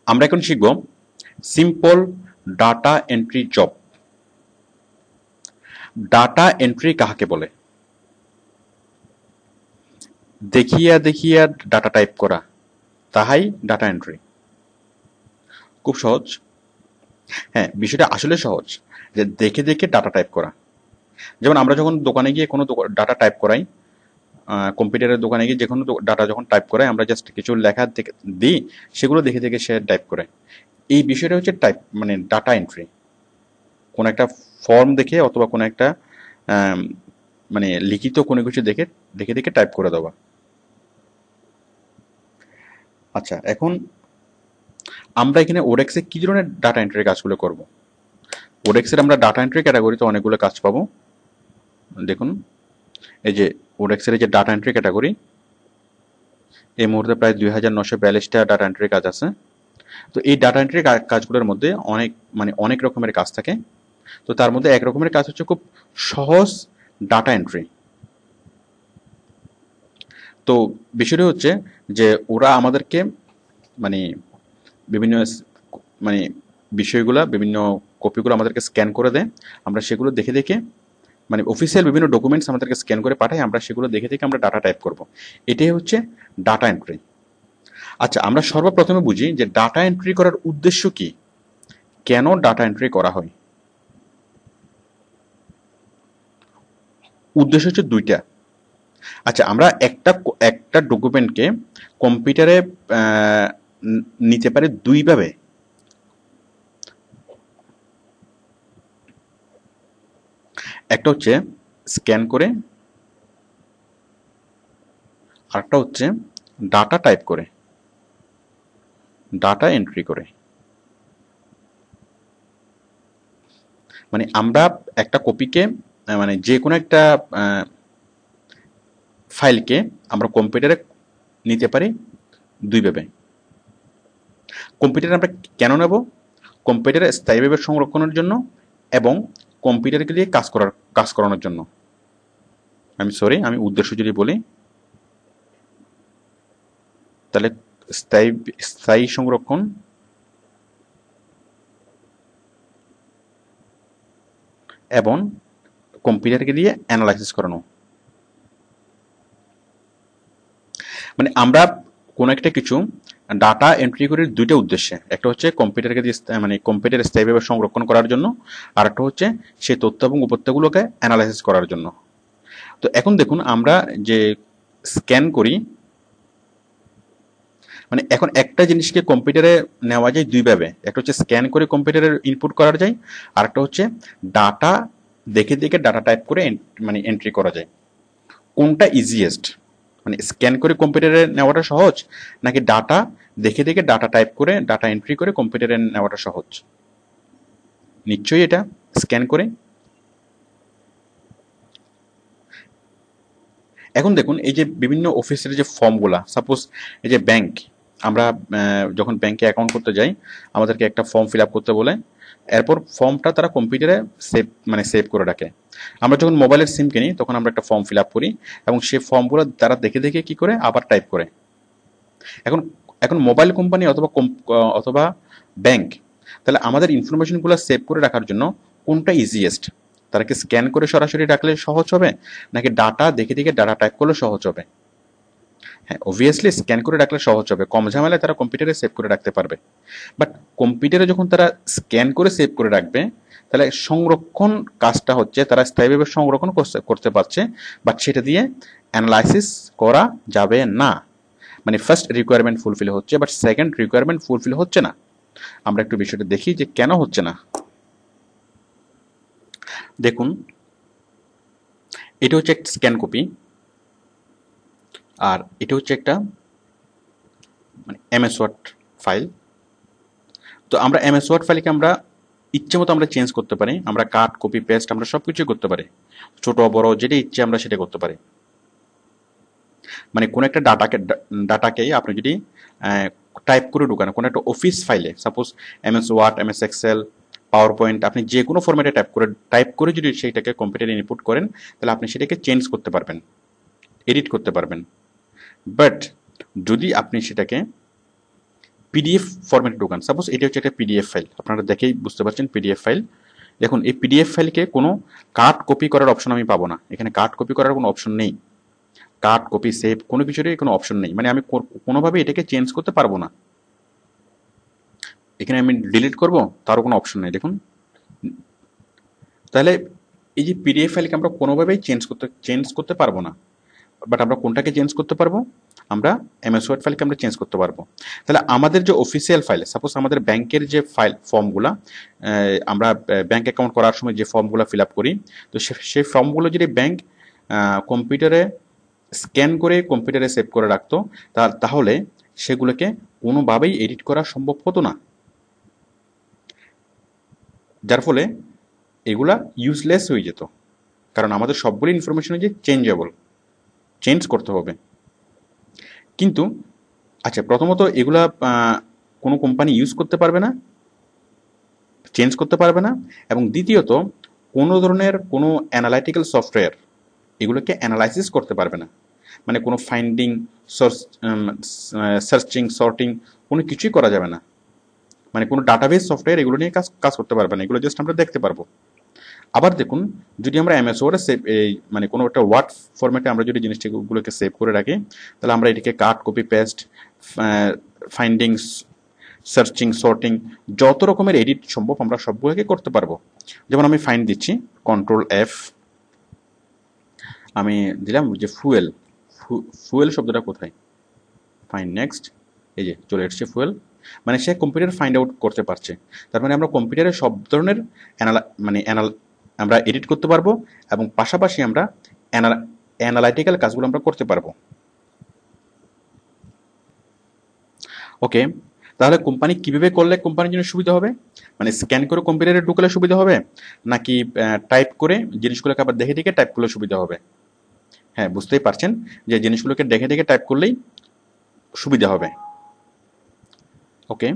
আমরা এখন শিখব simple data entry job. Data entry কাহাকে বলে? দেখিয়া দেখিয়া ডাটা টাইপ করা, তাহাই ডাটা এন্ট্রি। খুব সহজ। হ্যাঁ, বিষয়টা আসলে সহজ, যে দেখে দেখে ডাটা টাইপ করা। যেমন আমরা যখন দোকানে গিয়ে কোনো ডাটা টাইপ করাই, কম্পিউটারের দোকানে গিয়ে যে কোনো ডাটা যখন টাইপ করাই, আমরা জাস্ট কিছু লেখা দিই, সেগুলো দেখে দেখে সে টাইপ করে। এই বিষয়টা হচ্ছে টাইপ, মানে ডাটা এন্ট্রি। কোনো একটা ফর্ম দেখে অথবা কোনো একটা আম, মানে লিখিত কোনো কিছু দেখে দেখে দেখে টাইপ করে দেওয়া। আচ্ছা, এখন আমরা এখানে ওডেক্সে কি ধরনের ডাটা এন্ট্রির কাজগুলো করব? ওডেক্সের আমরা ডাটা এন্ট্রি ক্যাটাগরিতে অনেকগুলো কাজ পাবো। দেখুন, এই যে ওডেক্সের এই যে ডাটা এন্ট্রি ক্যাটাগরি, এই মুহূর্তে প্রায় 2942টা ডাটা এন্ট্রি কাজ আছে। তো এই ডাটা এন্ট্রি কাজগুলোর মধ্যে অনেক রকমের কাজ থাকে। তো তার মধ্যে এক রকমের কাজ হচ্ছে খুব সহজ ডাটা এন্ট্রি। তো বিষয়টা হচ্ছে যে ওরা আমাদেরকে মানে বিভিন্ন মানে বিভিন্ন কপিগুলো আমাদেরকে স্ক্যান করে দেয়। আমরা সেগুলো দেখে দেখে অফিসিয়াল বিভিন্ন ডকুমেন্টস আমাদেরকে স্ক্যান করে পাঠায়, আমরা সেগুলো দেখে দেখে আমরা ডাটা টাইপ করব। এটাই হচ্ছে ডাটা এন্ট্রি। আচ্ছা, আমরা সর্বপ্রথমে বুঝি যে ডাটা এন্ট্রি করার উদ্দেশ্য কি, কেন ডাটা এন্ট্রি করা হয়। উদ্দেশ্য হচ্ছে দুইটা। আচ্ছা, আমরা একটা একটা ডকুমেন্টকে কম্পিউটারে নিতে পারি দুইভাবে। একটা হচ্ছে স্ক্যান করে, আরেকটা হচ্ছে ডাটা টাইপ করে, ডাটা এন্ট্রি করে। আমরা একটা কপিকে যে কোনো একটা ফাইলকে আমরা কম্পিউটারে নিতে পারি দুইভাবে। কম্পিউটারে আমরা কেন নেব? কম্পিউটারে স্থায়ীভাবে সংরক্ষণের জন্য এবং কম্পিউটারকে দিয়ে কাজ করানোর জন্য। আমি উদ্দেশ্য যদি বলি, তাহলে স্থায়ী সংরক্ষণ এবং কম্পিউটারকে দিয়ে অ্যানালাইসিস করানো। আমরা কোন একটা কিছু ডাটা এন্ট্রি করি দুইটা উদ্দেশ্যে। একটা হচ্ছে কম্পিউটারকে দিয়ে কম্পিউটার স্থায়ীভাবে সংরক্ষণ করার জন্য, আর একটা হচ্ছে সেই তথ্য এবং উপত্যগুলোকে অ্যানালাইসিস করার জন্য। তো এখন দেখুন, আমরা যে স্ক্যান করি, এখন একটা জিনিসকে কম্পিউটারে নেওয়া যায় দুইভাবে। একটা হচ্ছে স্ক্যান করে কম্পিউটারে ইনপুট করা যায়, আর একটা হচ্ছে ডাটা দেখে দেখে ডাটা টাইপ করে এন্ট্রি করা যায়। কোনটা ইজিয়েস্ট? স্ক্যান করে কম্পিউটারে নেওয়াটা সহজ, নাকি ডাটা দেখে দেখে ডাটা টাইপ করে ডাটা এন্ট্রি করে কম্পিউটারে নেওয়াটা সহজ? নিশ্চয়ই এটা স্ক্যান করে। এখন দেখুন, এই যে বিভিন্ন অফিসের যে ফর্মগুলা, সাপোজ এই যে ব্যাংক, আমরা যখন ব্যাংকে অ্যাকাউন্ট করতে যাই, আমাদেরকে একটা ফর্ম ফিল আপ করতে বলে। এরপর ফর্মটা তারা কম্পিউটারে সেভ করে রাখে। আমরা যখন মোবাইলের সিম কিনি, তখন আমরা একটা ফর্ম ফিল আপ করি এবং সেই ফর্মগুলো তারা দেখে দেখে কি করে আবার টাইপ করে। এখন এখন মোবাইল কোম্পানি অথবা ব্যাংক, তাহলে আমাদের ইনফরমেশনগুলো সেভ করে রাখার জন্য কোনটা ইজিয়েস্ট? তারা কি স্ক্যান করে সরাসরি রাখলে সহজ হবে, নাকি ডাটা দেখে দেখে ডাটা টাইপ করলে সহজ হবে? হ্যাঁ, অবভিয়াসলি স্ক্যান করে রাখলে সহজ হবে, কম ঝামেলায় তারা কম্পিউটারে সেভ করে রাখতে পারবে। বাট কম্পিউটারে যখন তারা স্ক্যান করে সেভ করে রাখবে, তাহলে সংরক্ষণ কাজটা হচ্ছে তারা স্থায়ীভাবে সংরক্ষণ করতে পারছে, বাট সেটা দিয়ে অ্যানালাইসিস করা যাবে না। ফার্স্ট রিকোয়ারমেন্ট ফুলফিল হচ্ছে, বাট সেকেন্ড রিকোয়ারমেন্ট ফুলফিল হচ্ছে না। আমরা একটু বিষয়টা দেখি যে কেন হচ্ছে না। দেখুন, এটা হচ্ছে একটা স্ক্যান কপি, আর এটা হচ্ছে একটা এমএস ওয়ার্ড ফাইল। তো আমরা এমএস ওয়ার্ড ফাইলকে আমরা ইচ্ছে মতো আমরা চেঞ্জ করতে পারি, আমরা কাট কপি পেস্ট আমরা সবকিছু করতে পারি, ছোট বড় যেটা ইচ্ছে আমরা সেটা করতে পারি। কোন একটা ডাটাকে আপনি যদি টাইপ করে ঢুকান কোনো একটা অফিস ফাইলে, suppose MS Word, MS Excel, PowerPoint, আপনি যে কোনো ফরম্যাটে টাইপ করে যদি সেইটাকে কম্পিউটারে ইনপুট করেন, তাহলে আপনি সেটাকে চেঞ্জ করতে পারবেন, এডিট করতে পারবেন। বাট যদি আপনি সেটাকে পিডিএফ ফরম্যাটে ঢোকান। সাপোজ এটা হচ্ছে একটা পিডিএফ ফাইল, আপনারা দেখেই বুঝতে পারছেন পিডিএফ ফাইল। দেখুন এই পিডিএফ ফাইলকে কোনো কাট কপি করার অপশন আমি পাবো না, এখানে কাট কপি করার কোনো অপশন নেই, কাট কপি সেভ কোনো কিছুরই কোনো অপশন নেই, মানে আমি কোনোভাবে এটাকে চেঞ্জ করতে পারবো না। এখানে আমি ডিলিট করব, তারও কোনো অপশন নেই দেখুন। তাহলে এই যে পিডিএফ ফাইলকে আমরা কোনোভাবেই চেঞ্জ করতে পারবো না, বাট আমরা কোনটাকে চেঞ্জ করতে পারবো, আমরা এমএস ওয়ার্ড ফাইলকে আমরা চেঞ্জ করতে পারবো। তাহলে আমাদের যে অফিসিয়াল ফাইল, সাপোজ আমাদের ব্যাংকের যে ফাইল ফর্মগুলা, আমরা ব্যাংক অ্যাকাউন্ট করার সময় যে ফর্মগুলো ফিল আপ করি, তো সেই ফর্মগুলো যদি ব্যাংক কম্পিউটারে স্ক্যান করে কম্পিউটারে সেভ করে রাখতো, তাহলে সেগুলোকে কোনোভাবেই এডিট করা সম্ভব হতো না, যার ফলে এগুলা ইউজলেস হয়ে যেত। কারণ আমাদের সবগুলো ইনফরমেশন যে চেঞ্জ করতে হবে। কিন্তু আচ্ছা, প্রথমত এগুলা কোনো কোম্পানি ইউজ করতে পারবে না, চেঞ্জ করতে পারবে না, এবং দ্বিতীয়ত কোনো ধরনের কোনো অ্যানালাইটিক্যাল সফটওয়্যার এগুলোকে অ্যানালাইসিস করতে পারবে না, মানে কোনো ফাইন্ডিং, সার্চিং, সর্টিং কোনো কিছুই করা যাবে না, মানে কোনো ডাটাবেস সফটওয়্যার এগুলো নিয়ে কাজ করতে পারবে না, এগুলো জাস্ট আমরা দেখতে পারবো। আবার দেখুন, যদি আমরা এমএস ওয়ার্ডে সেভ মানে কোনো একটা ওয়ার্ড ফরম্যাটে আমরা যদি জিনিসগুলোকে সেভ করে রাখি, তাহলে আমরা এটিকে cut copy paste, findings, searching, sorting, যত রকমের এডিট সম্ভব আমরা সবগুলোকে করতে পারবো। যেমন আমি ফাইন্ড দিচ্ছি, কন্ট্রোল এফ, আমি দিলাম যে ফুয়েল শব্দটা কোথায়, ফাইন্ড নেক্সট, এই যে চলে এসছে ফুয়েল, মানে সে কম্পিউটার ফাইন্ড আউট করতে পারছে। তার মানে আমরা কম্পিউটারে সব ধরনের আমরা এডিট করতে পারবো, এবং পাশাপাশি আমরা অ্যানালাইটিক্যাল কাজগুলো আমরা করতে পারবো। ওকে, তাহলে কোম্পানি কিভাবে করলে কোম্পানির জন্য সুবিধা হবে, মানে স্ক্যান করে কম্পিউটারে ঢুকলে সুবিধা হবে, নাকি টাইপ করে জিনিসগুলোকে আবার দেখে দেখে টাইপ করলে সুবিধা হবে? হ্যাঁ, বুঝতেই পারছেন যে জিনিসগুলোকে দেখে দেখে টাইপ করলেই সুবিধা হবে। ওকে,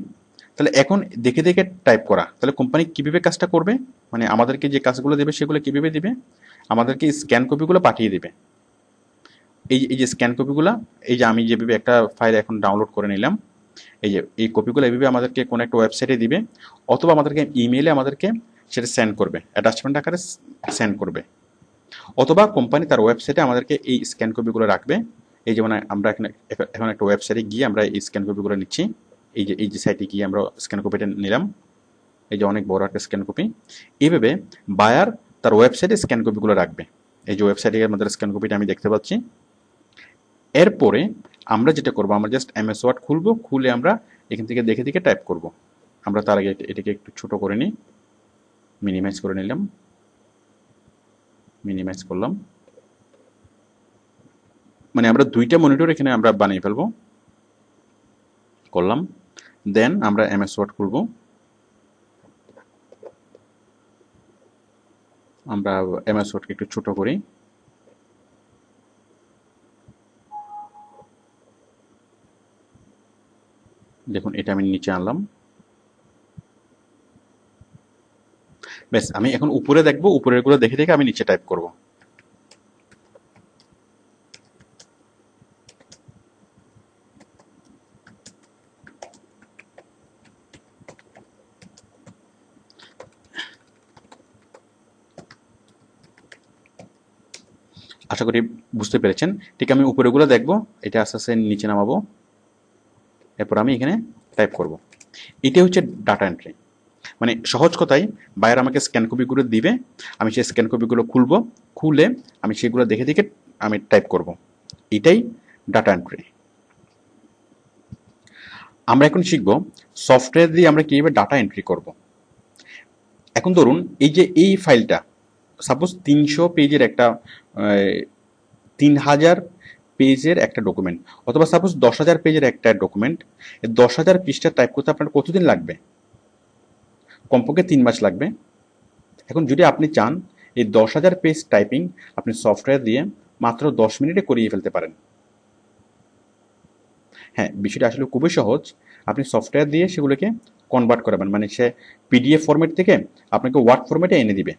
তাহলে এখন দেখে দেখে টাইপ করা, তাহলে কোম্পানি কিভাবে কাজটা করবে, মানে আমাদেরকে যে কাজগুলো দেবে সেগুলো কিভাবে দিবে, আমাদেরকে স্ক্যান কপিগুলো পাঠিয়ে দিবে। এই যে স্ক্যান কপিগুলো, এই যে আমি যেভাবে একটা ফাইল এখন ডাউনলোড করে নিলাম, এই যে এই কপিগুলো এইভাবে আমাদেরকে কোনো একটা ওয়েবসাইটে দিবে, অথবা আমাদেরকে ইমেইলে আমাদেরকে সেটা সেন্ড করবে, অ্যাটাচমেন্ট আকারে সেন্ড করবে, অথবা কোম্পানি তার ওয়েবসাইটে আমাদেরকে এই স্ক্যান কপিগুলো রাখবে। এই যেমন আমরা এখন একটা ওয়েবসাইটে গিয়ে আমরা এই স্ক্যান কপিগুলো নিচ্ছি, এই যে সাইটে গিয়ে আমরা স্ক্যান কপিটা নিলাম, এই যে অনেক বড় একটা স্ক্যান কপি। এইভাবে বায়ার তার ওয়েবসাইটে স্ক্যান কপিগুলো রাখবে। এই যে ওয়েবসাইটে আমাদের স্ক্যান কপিটা আমি দেখতে পাচ্ছি। এরপরে আমরা যেটা করবো, আমরা জাস্ট এমএস ওয়ার্ড খুলবো, খুলে আমরা এখান থেকে দেখে দেখে টাইপ করব। আমরা তার আগে এটাকে একটু ছোট করে নিই, মিনিমাইজ করে নিলাম, মিনিমাইজ করলাম, মানে আমরা দুইটা মনিটর এখানে আমরা বানিয়ে ফেলবো, করলাম। দেন আমরা এমএস ওয়ার্ড খুলবো, আমরা এমএস ওয়ার্ডকে একটু ছোট করি, দেখুন এটা আমি নিচে আনলাম। বেশ, আমি এখন উপরে দেখবো, উপরের গুলো দেখে দেখে আমি নিচে টাইপ করব। আশা করি বুঝতে পেরেছেন। ঠিক আমি উপরেগুলো দেখবো, এটা আস্তে আস্তে নিচে নামাবো, এরপর আমি এখানে টাইপ করব। এটা হচ্ছে ডাটা এন্ট্রি। মানে সহজ কথায়, বায়ার আমাকে স্ক্যান কপিগুলো দিবে, আমি সেই স্ক্যান কপিগুলো খুলবো, খুলে আমি সেগুলো দেখে দেখে আমি টাইপ করব। এটাই ডাটা এন্ট্রি। আমরা এখন শিখব সফটওয়্যার দিয়ে আমরা কিভাবে ডাটা এন্ট্রি করব। এখন ধরুন এই যে এই ফাইলটা, সাপোজ 300 পেজের একটা 3000 পেজের একটা ডকুমেন্ট, অথবা সাপোজ 10,000 পেজের একটা ডকুমেন্ট, 10,000 পৃষ্ঠা টাইপ করতে আপনার কতদিন লাগবে? কমপক্ষে 3 মাস লাগবে। এখন যদি আপনি চান এই 10,000 পেজ টাইপিং আপনি সফটওয়্যার দিয়ে মাত্র 10 মিনিটে করিয়ে ফেলতে পারেন। হ্যাঁ, বিষয়টা আসলে খুবই সহজ। আপনি সফটওয়্যার দিয়ে সেগুলোকে কনভার্ট করাবেন, মানে সে পিডিএফ ফরম্যাট থেকে আপনাকে ওয়ার্ড ফরম্যাটে এনে দিবে।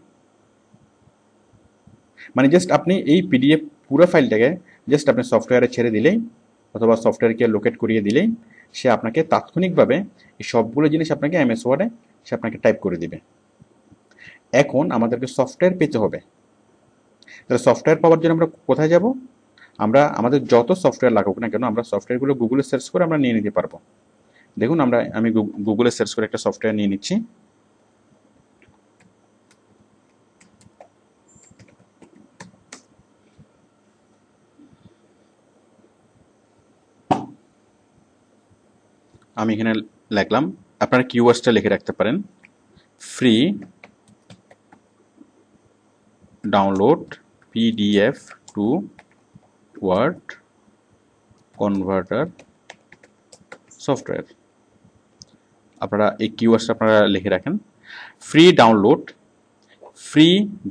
মানে জাস্ট আপনি এই পিডিএফ পুরো ফাইলটাকে জাস্ট আপনি সফটওয়্যারে ছেড়ে দিলেই, অথবা সফটওয়্যারকে লোকেট করিয়ে দিলেই সে আপনাকে তাৎক্ষণিকভাবে এই সবগুলো জিনিস আপনাকে এমএস ওয়ার্ডে সে আপনাকে টাইপ করে দিবে। এখন আমাদেরকে সফটওয়্যার পেতে হবে। তাহলে সফটওয়্যার পাওয়ার জন্য আমরা কোথায় যাব? আমরা আমাদের যত সফটওয়্যার লাগুক না কেন আমরা সফটওয়্যারগুলো গুগলে সার্চ করে আমরা নিয়ে নিতে পারবো। দেখুন আমি গুগলে সার্চ করে একটা সফটওয়্যার নিয়ে নিচ্ছি। আমি এখানে লিখলাম, আপনারা কিওয়ার্ডসটা লিখে রাখতে পারেন, free download PDF to Word converter software. আপনারা এই কিওয়ার্ডসটা আপনারা লিখে রাখেন, free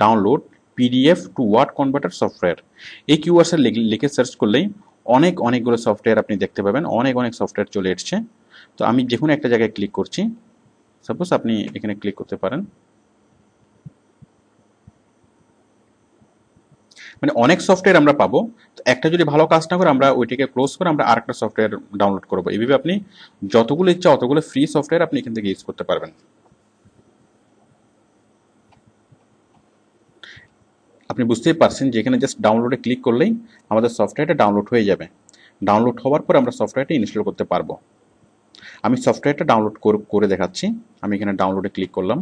download PDF to Word converter software. এই কিওয়ার্ডসটা লিখে সার্চ করলেই অনেকগুলো সফটওয়্যার আপনি দেখতে পাবেন, অনেক সফটওয়্যার চলে এসছে। তো আমি যে কোনো একটা জায়গায় ক্লিক করছি, সাপোজ আপনি এখানে ক্লিক করতে পারেন। মানে অনেক সফটওয়্যার আমরা পাবো, তো একটা যদি ভালো কাজ না করে আমরা ওইটাকে ক্লোজ করে আমরা আরেকটা সফটওয়্যার ডাউনলোড করবো। এইভাবে আপনি যতগুলো ইচ্ছা অতগুলো ফ্রি সফটওয়্যার আপনি এখান থেকে ইউজ করতে পারবেন। আপনি বুঝতেই পারছেন যে এখানে জাস্ট ডাউনলোডে ক্লিক করলেই আমাদের সফটওয়্যারটা ডাউনলোড হয়ে যাবে। ডাউনলোড হওয়ার পর আমরা সফটওয়্যারটা ইনস্টল করতে পারবো। আমি সফটওয়্যারটা ডাউনলোড করে দেখাচ্ছি। আমি এখানে ডাউনলোডে ক্লিক করলাম।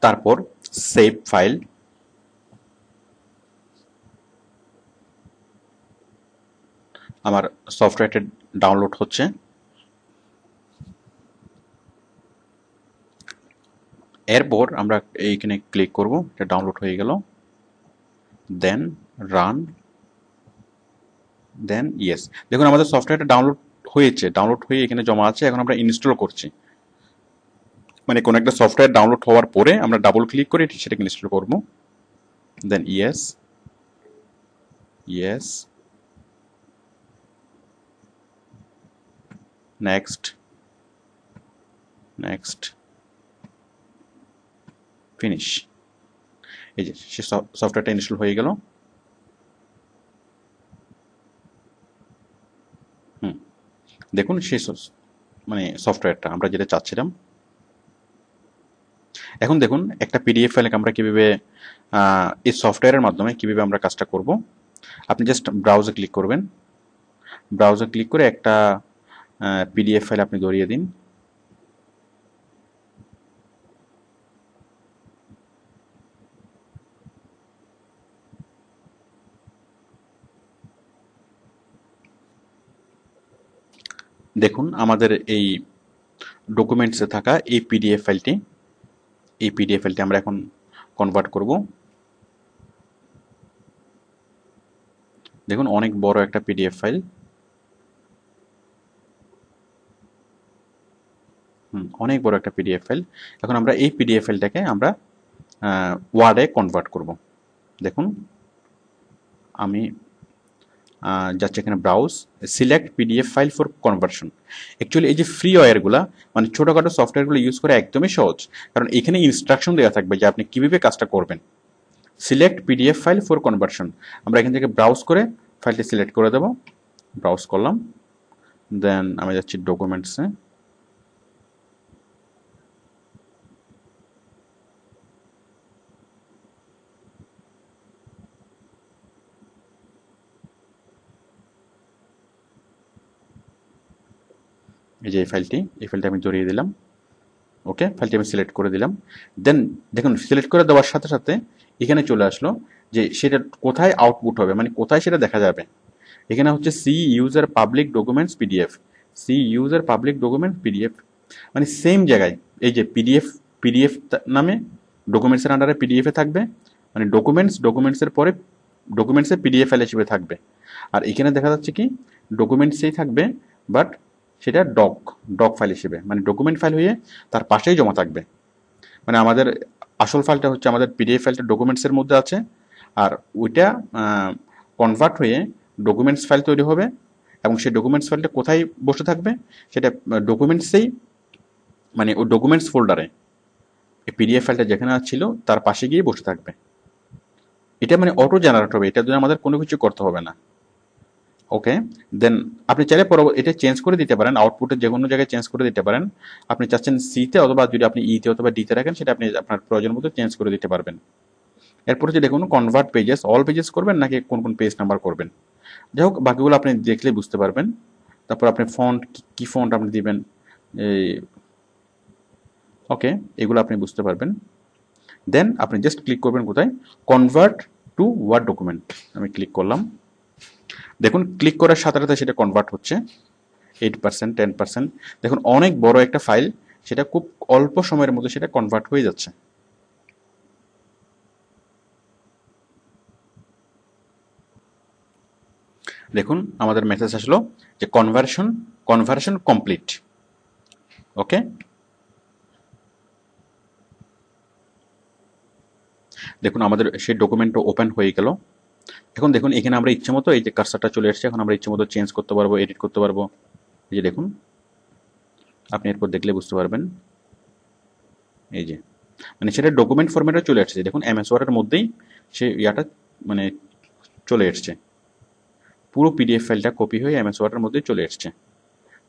তারপর সেভ ফাইল, আমার সফটওয়্যারটা ডাউনলোড হচ্ছে। এরপর আমরা এইখানে ক্লিক করব, এটা ডাউনলোড হয়ে গেল। দেন রান, দেন ইয়েস। দেখুন আমাদের সফটওয়্যারটা ডাউনলোড হয়ে এখানে জমা আছে। এখন আমরা ইনস্টল করছি, মানে কোনো একটা সফটওয়্যার ডাউনলোড হওয়ার পরে আমরা ডাবল ক্লিক করে সেটাকে ইনস্টল করব। দেন ইয়েস, নেক্সট, ফিনিশ। এই যে সে সফটওয়্যারটা ইনস্টল হয়ে গেল। দেখুন সেই মানে সফটওয়্যারটা আমরা যেটা চাচ্ছিলাম। এখন দেখুন একটা পিডিএফ ফাইলে আমরা কিভাবে এই সফটওয়্যারের মাধ্যমে কিভাবে আমরা কাজটা করব। আপনি জাস্ট ব্রাউজে ক্লিক করবেন, ব্রাউজে ক্লিক করে একটা পিডিএফ ফাইল আপনি ধরিয়ে দিন। দেখুন আমাদের এই ডকুমেন্টসে থাকা এই পিডিএফ ফাইলটি আমরা এখন কনভার্ট করব। দেখুন অনেক বড় একটা পিডিএফ ফাইল, অনেক বড় একটা পিডিএফ ফাইল। এখন আমরা এই পিডিএফ ফাইলটাকে আমরা ওয়ার্ডে কনভার্ট করব। দেখুন আমি যাচ্ছে এখানে browse, select PDF file for conversion. Actually এই যে ফ্রি ওয়্যারগুলো মানে ছোটোখাটো সফটওয়্যারগুলো ইউজ করা একদমই সহজ, কারণ এখানে ইনস্ট্রাকশন দেওয়া থাকবে যে আপনি কীভাবে কাজটা করবেন। Select PDF file for conversion, আমরা এখান থেকে ব্রাউজ করে ফাইলটি সিলেক্ট করে দেব। ব্রাউজ করলাম, দেন আমি যাচ্ছি ডকুমেন্টসে। এই যে এই ফাইলটা আমি জড়িয়ে দিলাম। ওকে, ফাইলটি আমি সিলেক্ট করে দিলাম। দেন দেখুন সিলেক্ট করে দেওয়ার সাথে সাথে এখানে চলে আসলো যে সেটা কোথায় আউটপুট হবে, মানে কোথায় সেটা দেখা যাবে। এখানে হচ্ছে C user public documents PDF, মানে সেম জায়গায় এই যে পিডিএফ নামে ডকুমেন্টসের আন্ডারে পিডিএফে থাকবে, মানে ডকুমেন্টসের পরে ডকুমেন্টসের পিডিএফ ফাইল হিসেবে থাকবে। আর এখানে দেখা যাচ্ছে কি ডকুমেন্টসেই থাকবে, বাট সেটা ডক ফাইল হিসেবে, মানে ডকুমেন্ট ফাইল হয়ে তার পাশেই জমা থাকবে। মানে আমাদের আসল ফাইলটা হচ্ছে আমাদের পিডিএফ ফাইলটা ডকুমেন্টসের মধ্যে আছে, আর ওইটা কনভার্ট হয়ে ডকুমেন্টস ফাইল তৈরি হবে, এবং সেই ডকুমেন্টস ফাইলটা কোথায় বসে থাকবে সেটা ডকুমেন্টসেই, মানে ওই ডকুমেন্টস ফোল্ডারে, এই পিডিএফ ফাইলটা যেখানে ছিল তার পাশে গিয়ে বসে থাকবে। এটা মানে অটো জেনারেট হবে, এটার জন্য আমাদের কোনো কিছু করতে হবে না। ওকে, দেন আপনি চাইলে এটা চেঞ্জ করে দিতে পারেন, আউটপুটের যে কোনো জায়গায় চেঞ্জ করে দিতে পারেন। আপনি চাচ্ছেন সিতে, অথবা যদি আপনি ইতে অথবা ডিতে রাখেন সেটা আপনি আপনার প্রয়োজন মতো চেঞ্জ করে দিতে পারবেন। এরপর হচ্ছে দেখুন কনভার্ট পেজেস, অল পেজেস করবেন নাকি কোন কোন পেজ নাম্বার করবেন। যাই হোক, বাকিগুলো আপনি দেখলে বুঝতে পারবেন। তারপর আপনি ফন্ট, কি ফন্ট আপনি দিবেন, এই ওকে, এগুলো আপনি বুঝতে পারবেন। দেন আপনি জাস্ট ক্লিক করবেন কোথায়, কনভার্ট টু ওয়ার্ড ডকুমেন্ট। আমি ক্লিক করলাম, দেখুন ক্লিক করার সাথে সাথে সেটা কনভার্ট হচ্ছে 8%, 10%। দেখুন অনেক বড় একটা ফাইল, সেটা খুব অল্প সময়ের মধ্যে সেটা কনভার্ট হয়ে যাচ্ছে। দেখুন আমাদের মেসেজ আসলো যে কনভার্সন কমপ্লিট। ওকে, দেখুন আমাদের সেই ডকুমেন্টটা ওপেন হয়ে গেল। এখন দেখুন এখানে আমরা ইচ্ছে মতো, এই যে কার্সারটা চলে এসেছে, এখন আমরা ইচ্ছে মতো চেঞ্জ করতে পারবো, এডিট করতে পারবো। এই যে দেখুন, আপনি এরপর দেখলে বুঝতে পারবেন, এই যে মানে সেটা ডকুমেন্ট ফরম্যাটে চলে আসছে। দেখুন এমএস ওয়ার্ডের মধ্যেই সে ইয়াটা মানে চলে এসছে, পুরো পিডিএফ ফাইলটা কপি হয়ে এমএস ওয়ার্ডের মধ্যে চলে এসছে।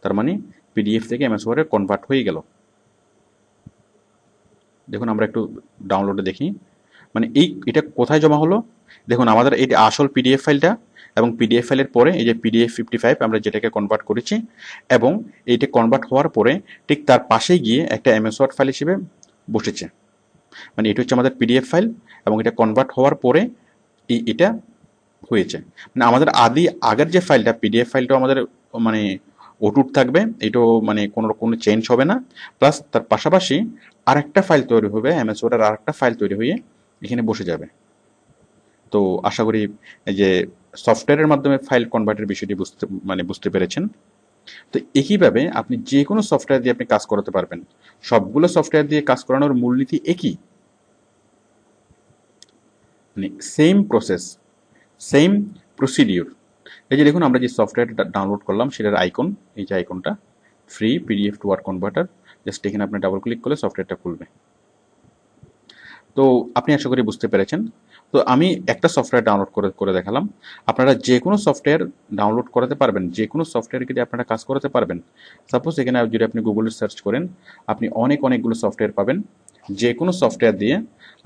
তার মানে পিডিএফ থেকে এমএস ওয়ার্ডে কনভার্ট হয়ে গেল। দেখুন আমরা একটু ডাউনলোডে দেখি, মানে এটা কোথায় জমা হলো। দেখুন আমাদের এই আসল পিডিএফ ফাইলটা, এবং পিডিএফ ফাইলের পরে এই যে পিডিএফ 55 আমরা যেটাকে কনভার্ট করেছি, এবং এইটা কনভার্ট হওয়ার পরে ঠিক তার পাশেই গিয়ে একটা এমএস ওয়ার্ড ফাইল হিসেবে বসেছে। মানে এটা হচ্ছে আমাদের পিডিএফ ফাইল, এবং এটা কনভার্ট হওয়ার পরে এটা হয়েছে। মানে আমাদের আগের যে ফাইলটা, পিডিএফ ফাইলটাও আমাদের মানে অটুট থাকবে, এটাও মানে কোনো চেঞ্জ হবে না। প্লাস তার পাশাপাশি আরেকটা ফাইল তৈরি হবে, এমএস ওয়ার্ডের আরেকটা ফাইল তৈরি হয়ে এখানে বসে যাবে। তো আশা করি এই যে সফটওয়্যারের মাধ্যমে ফাইল কনভার্টের বিষয়টি বুঝতে পেরেছেন। তো একইভাবে আপনি যে কোনো সফটওয়্যার দিয়ে আপনি কাজ করাতে পারবেন। সবগুলো সফটওয়্যার দিয়ে কাজ করানোর মূলনীতি একই, মানে সেম প্রসেস, সেম প্রসিডিউর। এই যে দেখুন আমরা যে সফটওয়্যারটা ডাউনলোড করলাম সেটার আইকন, এই যে আইকনটা, free PDF to Word converter, just এখানে আপনি ডাবল ক্লিক করলে সফটওয়্যারটা খুলবে। তো আপনি আশা করি বুঝতে পেরেছেন। তো আমি একটা সফটওয়্যার ডাউনলোড করে দেখালাম। আপনারা যে কোনো সফটওয়্যার ডাউনলোড করাতে পারবেন, যে কোনো সফটওয়্যার দিয়ে আপনারা কাজ করাতে পারবেন। সাপোজ এখানে যদি আপনি গুগলে সার্চ করেন, আপনি অনেকগুলো সফটওয়্যার পাবেন, যে কোনো সফটওয়্যার দিয়ে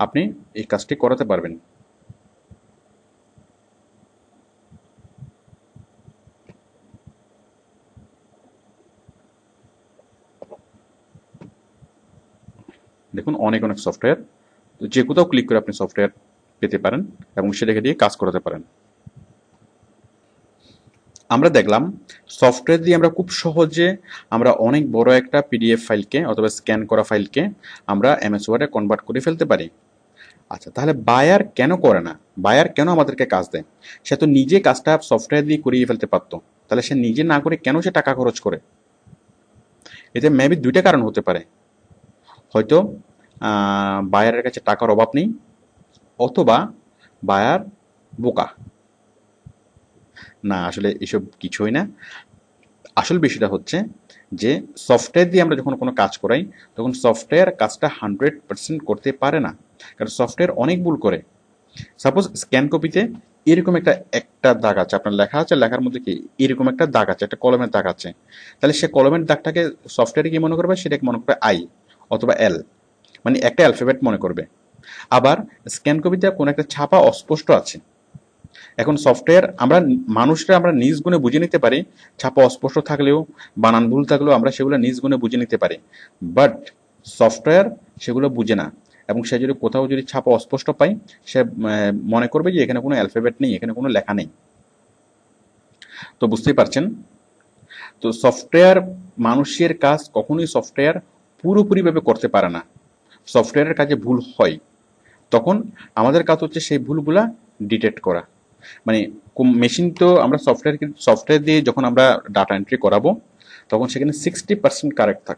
আপনি এই কাজটি করাতে পারবেন। দেখুন অনেক সফটওয়্যার, তো যে কোথাও ক্লিক করে আপনি সফটওয়্যার পেতে পারেন এবং সেটাকে দিয়ে কাজ করাতে পারেন। আমরা দেখলাম সফটওয়্যার দিয়ে আমরা খুব সহজে আমরা অনেক বড় একটা পিডিএফ ফাইলকে অথবা স্ক্যান করা ফাইলকে আমরা এমএস ওয়ার্ডে কনভার্ট করে ফেলতে পারি। আচ্ছা, তাহলে বায়ার কেন করে না? বায়ার কেন আমাদেরকে কাজ দেয়? সে তো নিজে কাজটা সফটওয়্যার দিয়ে করিয়ে ফেলতে পারতো, তাহলে সে নিজে না করে কেন সে টাকা খরচ করে? এতে মেবি দুইটা কারণ হতে পারে। হয়তো বায়ারের কাছে টাকার অভাব নেই, অথবা বায়ার বোকা। না, আসলে এসব কিছুই না। আসল বিষয়টা হচ্ছে যে সফটওয়্যার দিয়ে আমরা যখন কোনো কাজ করাই, তখন সফটওয়্যার কাজটা 100% করতে পারে না, কারণ সফটওয়্যার অনেক ভুল করে। সাপোজ স্ক্যান কপিতে এরকম একটা দাগ আছে, আপনার লেখা আছে, লেখার মধ্যে কি এরকম একটা দাগ আছে, একটা কলমের দাগ আছে, তাহলে সে কলমের দাগটাকে সফটওয়্যারে কি মনে করবে? সেটাকে মনে করবে আই অথবা এল, মানে একটা অ্যালফাবেট মনে করবে। আবার স্ক্যান কপিতে কোনো একটা ছাপা অস্পষ্ট আছে। এখন সফটওয়্যার মানুষরা আমরা নিজ গুণে বুঝে নিতে পারি, ছাপা অস্পষ্ট থাকলেও, বানান ভুল থাকলেও আমরা সেগুলো নিজ গুণে বুঝে নিতে পারি। বাট সফটওয়্যার সেগুলো বুঝে না, এবং সে যদি কোথাও যদি ছাপা অস্পষ্ট পায়, সে মনে করবে যে এখানে কোনো অ্যালফাবেট নেই, এখানে কোনো লেখা নেই। তো বুঝতেই পারছেন। তো সফটওয়্যার, মানুষের কাজ কখনোই সফটওয়্যার পুরোপুরিভাবে করতে পারে না। সফটওয়্যারের কাজে ভুল হয়, তখন আমাদের কাজ হচ্ছে সেই ভুলগুলা ডিটেক্ট করা। মানে মেশিন তো আমরা সফটওয়্যার দিয়ে যখন আমরা ডাটা এন্ট্রি করাবো, তখন সেখানে 60%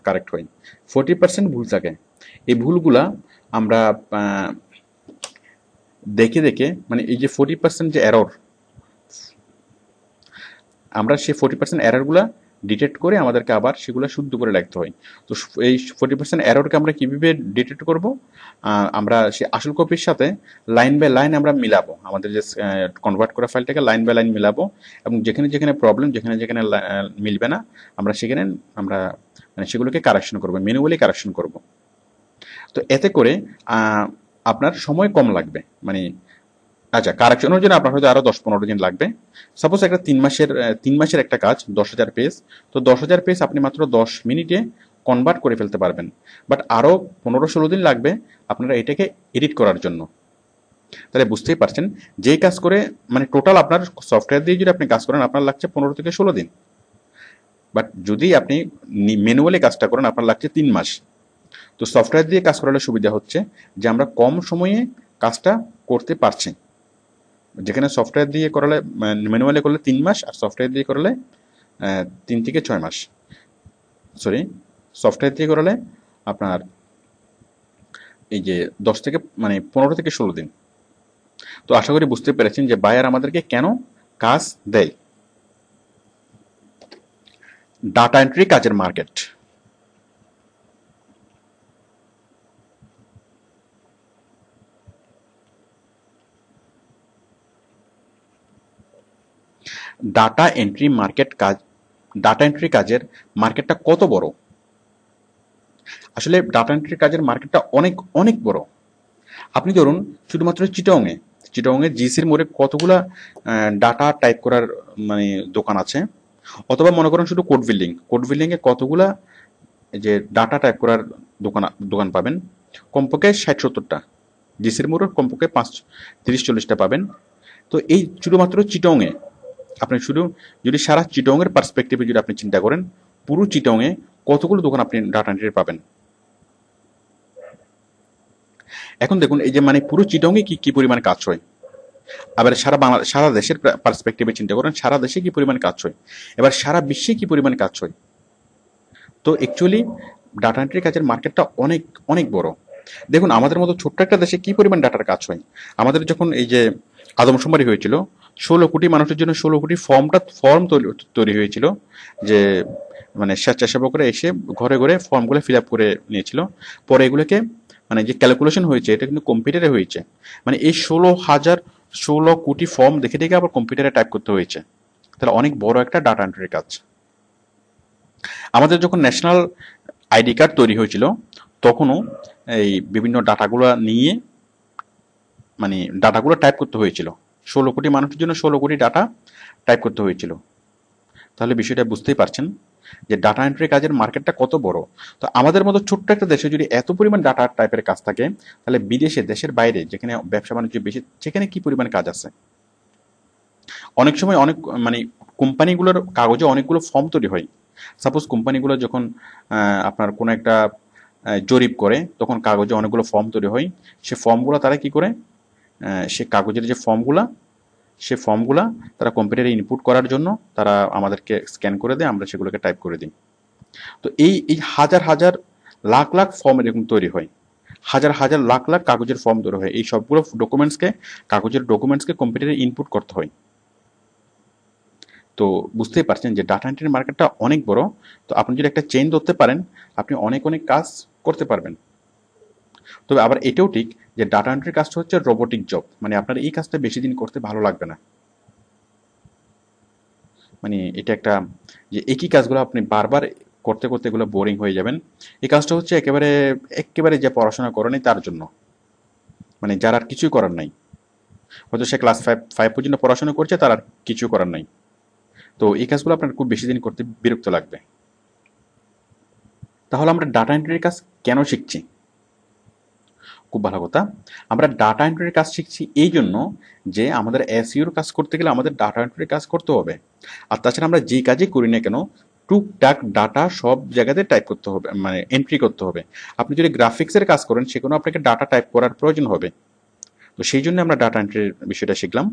কারেক্ট হয়, 40% ভুল থাকে। এই ভুলগুলা আমরা দেখে দেখে, মানে এই যে 40% যে এরর, আমরা সেই 40% এররগুলা ডিটেক্ট করে আমাদেরকে আবার সেগুলো শুদ্ধ করে লিখতে হয়। তো এই 40% এররকে আমরা কীভাবে ডিটেক্ট করব? আমরা সে আসল কপির সাথে লাইন বাই লাইন আমরা মিলাবো, আমাদের যে কনভার্ট করা ফাইলটাকে লাইন বাই লাইন মিলাবো, এবং যেখানে যেখানে প্রবলেম, যেখানে যেখানে মিলবে না, আমরা সেখানে আমরা মানে সেগুলোকে কারেকশন করবো, ম্যানুয়ালি কারেকশন করব। তো এতে করে আপনার সময় কম লাগবে। মানে আচ্ছা, কারেকশনের জন্য আপনার হয়তো আরো 10-15 দিন লাগবে। সাপোজ একটা 3 মাসের একটা কাজ, 10,000 পেজ। তো 10,000 পেজ আপনি মাত্র 10 মিনিটে কনভার্ট করে ফেলতে পারবেন। বাট আরো 15-16 দিন লাগবে আপনারা এটাকে এডিট করার জন্য। তাহলে বুঝতেই পারছেন, যেই কাজ করে মানে টোটাল আপনার সফটওয়্যার দিয়ে যদি আপনি কাজ করেন আপনার লাগছে 15 থেকে 16 দিন। বাট যদি আপনি ম্যানুয়ালি কাজটা করেন আপনার লাগছে 3 মাস। তো সফটওয়্যার দিয়ে কাজ করার সুবিধা হচ্ছে যে আমরা কম সময়ে কাজটা করতে পারছি। যেখানে সফটওয়্যার দিয়ে করালে, ম্যানুয়ালি করলে 3 মাস, আর সফটওয়্যার দিয়ে করালে 3 থেকে 6 মাস। সরি, সফটওয়্যার দিয়ে করালে আপনার এই যে 15 থেকে 16 দিন। তো আশা করি বুঝতে পেরেছেন যে বায়ার আমাদেরকে কেন কাজ দেয়। ডাটা এন্ট্রি কাজের মার্কেট। ডাটা এন্ট্রি কাজের মার্কেটটা কত বড়? আসলে ডাটা এন্ট্রি কাজের মার্কেটটা অনেক অনেক বড়। আপনি ধরুন শুধুমাত্র চিটাগংয়ে জিসির মোড়ে কতগুলা ডাটা টাইপ করার মানে দোকান আছে, অথবা মনে করেন শুধু কোড বিল্ডিং এ কতগুলা যে ডাটা টাইপ করার দোকান পাবেন, কমপক্ষে 60-70টা। জিসির মোড়ে কমপক্ষে 30-40টা পাবেন। তো এই শুধুমাত্র চিটাগংয়ে আপনি যদি সারা চিটাগংয়ের পার্সপেক্টিভে যদি আপনি চিন্তা করেন, পুরো চিটাগংয়ে কতগুলো দোকান আপনি ডাটা এন্ট্রি পাবেন। এখন দেখুন এই যে মানে পুরো চিটাগংয়ে কি পরিমাণ কাজ হয়, আবার সারা দেশের পার্সপেক্টিভে চিন্তা করেন, সারা দেশে কি পরিমাণ কাজ হয়, এবার সারা বিশ্বে কি পরিমাণ কাজ হয়। তো অ্যাকচুয়ালি ডাটা এন্ট্রি কাজের মার্কেটটা অনেক অনেক বড়। দেখুন আমাদের মতো ছোট্ট একটা দেশে কি পরিমাণ ডাটার কাজ হয়। আমাদের যখন এই যে আদমশুমারি হয়েছিল, 16 কোটি মানুষের জন্য 16 কোটি ফর্ম তৈরি হয়েছিল, যে মানে স্বেচ্ছাসেবকরা এসে ঘরে ঘরে ফর্মগুলো ফিল আপ করে নিয়েছিল। পরে এগুলোকে মানে যে ক্যালকুলেশন হয়েছে এটা কিন্তু কম্পিউটারে হয়েছে। মানে এই 16 কোটি ফর্ম দেখে দেখে আবার কম্পিউটারে টাইপ করতে হয়েছে। তাহলে অনেক বড় একটা ডাটা এন্ট্রির কাজ। আমাদের যখন ন্যাশনাল আইডি কার্ড তৈরি হয়েছিল তখনও এই বিভিন্ন ডাটাগুলো নিয়ে মানে ডাটাগুলো টাইপ করতে হয়েছিল। 16 কোটি মানুষের জন্য 16 কোটি ডাটা টাইপ করতে হয়েছিল। তাহলে বিষয়টা বুঝতেই পারছেন যে ডাটা এন্ট্রি কাজের মার্কেটটা কত বড়। তো আমাদের মতো ছোট্ট একটা দেশে যদি এত পরিমাণ ডাটা টাইপের কাজ থাকে, তাহলে বিদেশে, দেশের বাইরে যেখানে ব্যবসা বাণিজ্য বেশি, সেখানে কি পরিমাণ কাজ আছে। অনেক সময় অনেক মানে কোম্পানিগুলোর কাগজে অনেকগুলো ফর্ম তৈরি হয়। সাপোজ কোম্পানিগুলো যখন আপনার কোনো একটা জরিপ করে তখন কাগজে অনেকগুলো ফর্ম তৈরি হয়। সে ফর্মগুলো তারা কি করে, সে কাগজের যে ফর্মগুলা তারা কম্পিউটারে ইনপুট করার জন্য তারা আমাদেরকে স্ক্যান করে দেয়, আমরা সেগুলোকে টাইপ করে দিই। তো এই হাজার হাজার লাখ লাখ ফর্ম এরকম তৈরি হয়, হাজার হাজার লাখ লাখ কাগজের ফর্ম তৈরি হয়। এই সবগুলো কাগজের ডকুমেন্টসকে কম্পিউটারে ইনপুট করতে হয়। তো বুঝতেই পারছেন যে ডাটা এন্ট্রির মার্কেটটা অনেক বড়। তো আপনি যদি একটা চেইন ধরতে পারেন আপনি অনেক অনেক কাজ করতে পারবেন। তবে আবার এটাও ঠিক যে ডাটা এন্ট্রির কাজটা হচ্ছে রোবোটিক জব, মানে আপনার এই কাজটা বেশি দিন করতে ভালো লাগবে না। মানে এটা একটা যে একই কাজগুলো আপনি বারবার করতে করতে এগুলো বোরিং হয়ে যাবেন। এই কাজটা হচ্ছে একেবারে যে পড়াশোনা করেনি তার জন্য, মানে যার আর কিছুই করার নাই, হয়তো সে ক্লাস 5 পর্যন্ত পড়াশোনা করছে, তার আর কিছু করার নাই। তো এই কাজগুলো আপনার খুব বেশি দিন করতে বিরক্ত লাগবে। তাহলে আমরা ডাটা এন্ট্রির কাজ কেন শিখছি? খুব ভালো কথা। আমরা ডাটা এন্ট্রির কাজ শিখছি এই জন্য যে আমাদের এসইওর কাজ করতে গেলে আমাদের ডাটা এন্ট্রির কাজ করতে হবে। আর তাছাড়া আমরা যে কাজই করি না কেন টুকটাক ডাটা সব জায়গাতে টাইপ করতে হবে, মানে এন্ট্রি করতে হবে। আপনি যদি গ্রাফিক্সের কাজ করেন সেখানেও আপনাকে ডাটা টাইপ করার প্রয়োজন হবে। তো সেই জন্য আমরা ডাটা এন্ট্রির বিষয়টা শিখলাম।